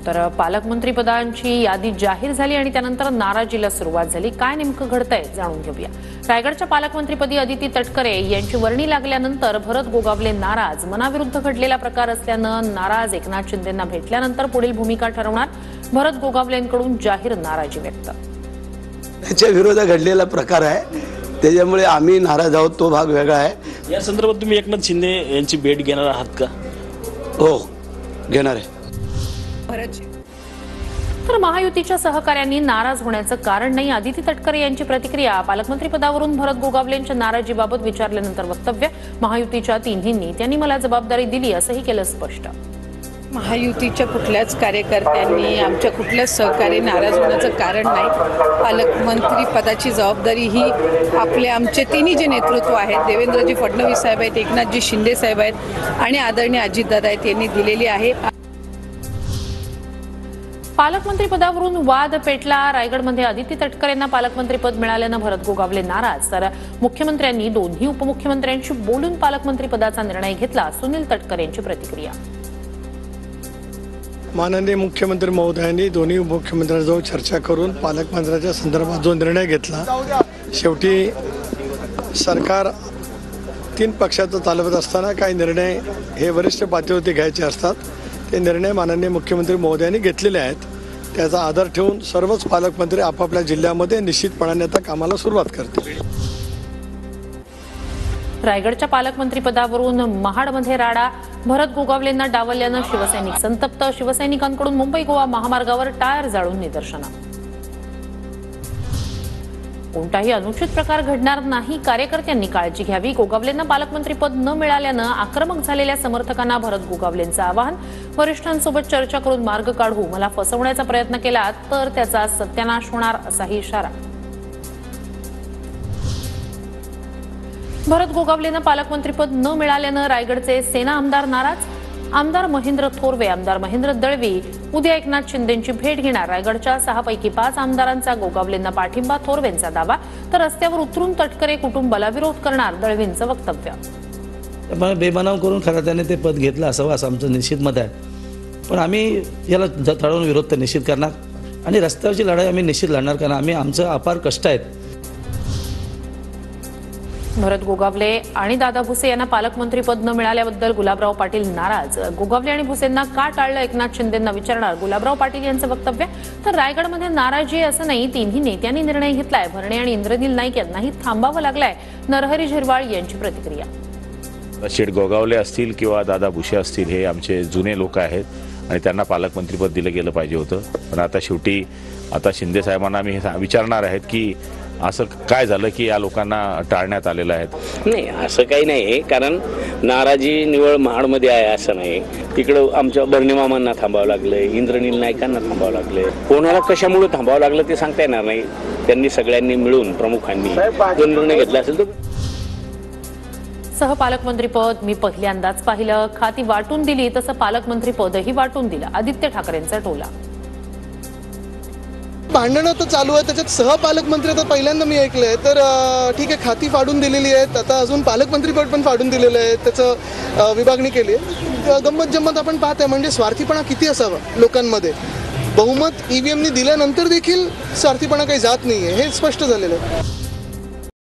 तर पालकमंत्रीपदांची यादी जाहीर झाली आणि त्यानंतर नाराजीला सुरुवात झाली। काय नेमकं घडतंय जाणून घेऊया। रायगडच्या पालकमंत्रीपदी अदिती तटकरे यांची वर्णी लागल्यानंतर भरत गोगावले नाराज। मनाविरुद्ध घडलेला प्रकार असल्यानं नाराज एकनाथ शिंदेंना भेटल्यानंतर पुढील भूमिका ठरवणार। भरत गोगावलेंकडून जाहीर नाराजी व्यक्त। त्याच्या विरोधात घडलेला प्रकार आहे, त्याच्यामुळे आम्ही नाराज आहोत। तो भाग वेगळा आहे। या संदर्भात तुम्ही एकनाथ शिंदे यांची भेट घेणार आहात का? हो, घेणार आहे। तर महायुतीच्या सहकाऱ्यांनी नाराज होण्याचं कारण नाही। अदिती तटकरे यांची प्रतिक्रिया। पालकमंत्रीपदावरून भरत गोगावलेंच्या नाराजीबाबत विचारल्यानंतर वक्तव्य। महायुतीच्या तिन्ही नेत्यांनी मला जबाबदारी दिली असंही केलं स्पष्ट। महायुतीच्या कुठल्याच कार्यकर्त्यांनी आमच्या कुठल्याच सहकारी नाराज होण्याचं कारण नाही। पालकमंत्री पदाची जबाबदारी ही आमचे तिन्ही जे नेतृत्व आहेत, देवेंद्रजी फडणवीस साहेब आहेत, एकनाथजी शिंदे साहेब आहेत आणि आदरणीय अजितदादा आहेत, यांनी दिलेली आहे। पालकमंत्रीपदावरून वाद पेटला। रायगडमध्ये अदिती तटकरेंना पालकमंत्रीपद मिळाल्यानं भरत गोगावले नाराज। तर मुख्यमंत्र्यांनी दोन्ही उपमुख्यमंत्र्यांशी बोलून पालकमंत्रीपदाचा निर्णय घेतला। सुनील तटकरे यांची प्रतिक्रिया। माननीय मुख्यमंत्री महोदयांनी दोन्ही उपमुख्यमंत्र्यांजवळ चर्चा करून पालकमंत्र्यांच्या संदर्भात जो निर्णय घेतला, शेवटी सरकार तीन पक्षाचं चालवत असताना काही निर्णय हे वरिष्ठ पातळीवरती घ्यायचे असतात। ते निर्णय माननीय मुख्यमंत्री महोदयांनी घेतलेले आहेत। त्याचा आदर ठेवून सर्वच पालकमंत्री आपापल्या जिल्ह्यामध्ये निश्चितपणाने आता कामाला सुरुवात करतील। रायगडच्या पालकमंत्रीपदावरून महाडमध्ये राडा। भरत गोगावलेंना डावलल्यानं शिवसैनिक संतप्त। शिवसैनिकांकडून मुंबई गोवा महामार्गावर टायर जाळून निदर्शनं। कोणताही अनुचित प्रकार घडणार नाही, कार्यकर्त्यांनी काळजी घ्यावी। गोगावलेंना पालकमंत्रीपद न मिळाल्यानं आक्रमक झालेल्या समर्थकांना भरत गोगावलेंचं आवाहन। वरिष्ठांसोबत चर्चा करून मार्ग काढू। मला फसवण्याचा प्रयत्न केला तर त्याचा सत्यानाश होणार असाही इशारा। भरत गोगावलेंना पालकमंत्रीपद न मिळाल्यानं रायगडचे सेना आमदार नाराज। आमदार महेंद्र थोरवे, आमदार महेंद्र दळवी उद्या एकनाथ शिंदेंची भेट घेणार। रायगडच्या 6 पैकी 5 आमदारांचा गोगावलेंना पाठिंबा, थोरवेंचा दावा। तर रस्त्यावर उतरून तटकरे कुटुंबाला विरोध करणार, दळवींचं वक्तव्य। बेबनाव करून खरं त्याने ते पद घेतलं असावं असं आमचं निश्चित मत आहे। पण आम्ही याला तडवून विरोध तर निश्चित करणार आणि रस्त्यावरची लढाई आम्ही निश्चित लढणार, कारण आम्ही आमचं अपार कष्ट आहेत। भरत गोगावले आणि दादा भुसे यांना पालकमंत्रीपद न मिळाल्याबद्दल गुलाबराव पाटील नाराज। गोगावले आणि भुसेंना का टाळलं, एकनाथ शिंदेंना विचारणार, गुलाबराव पाटील यांचं वक्तव्य। तर रायगडमध्ये नाराजी असं नाही, तिन्ही नेत्यांनी निर्णय घेतलाय। भरणे आणि इंद्रनील नाईक यांनाही थांबावं लागलंय। नरहरी झिरवाळ यांची प्रतिक्रिया। शेठ गोगावले असतील किंवा दादा भुसे असतील, हे आमचे जुने लोक आहेत आणि त्यांना पालकमंत्रीपद दिलं गेलं पाहिजे होतं। पण आता शेवटी शिंदे साहेबांना आम्ही विचारणार आहेत की असं काय झालं की या लोकांना टाळण्यात आलेलं आहे। नाही, असं काही नाही, कारण नाराजी निवळ महाडमध्ये आहे असं नाही। तिकडं आमच्या भरणे मामांना थांबावं लागलंय, इंद्रनील नाईकांना थांबावं लागलंय। कोणाला कशामुळे थांबावं लागलं ते सांगता येणार नाही। त्यांनी सगळ्यांनी मिळून प्रमुखांनी जो निर्णय घेतला असेल तो। सहपालकमंत्रीपद मी पहिल्यांदाच पाहिलं, खाती वाटून दिली तसं पालकमंत्रीपदही वाटून दिलं, आदित्य ठाकरेंचा टोला। भांडणं तर चालू आहे, त्याच्यात सहपालकमंत्री आता पहिल्यांदा मी ऐकलंय। तर ठीक आहे, खाती फाडून दिलेली आहेत, आता अजून पालकमंत्रीपद पण फाडून दिलेलं आहे, त्याचं विभागणी केली आहे। गंमत जम्मत आपण पाहताय, म्हणजे स्वार्थीपणा किती असावा लोकांमध्ये। बहुमत EVMनी दिल्यानंतर देखील स्वार्थीपणा काही जात नाहीये, हे स्पष्ट झालेलं आहे।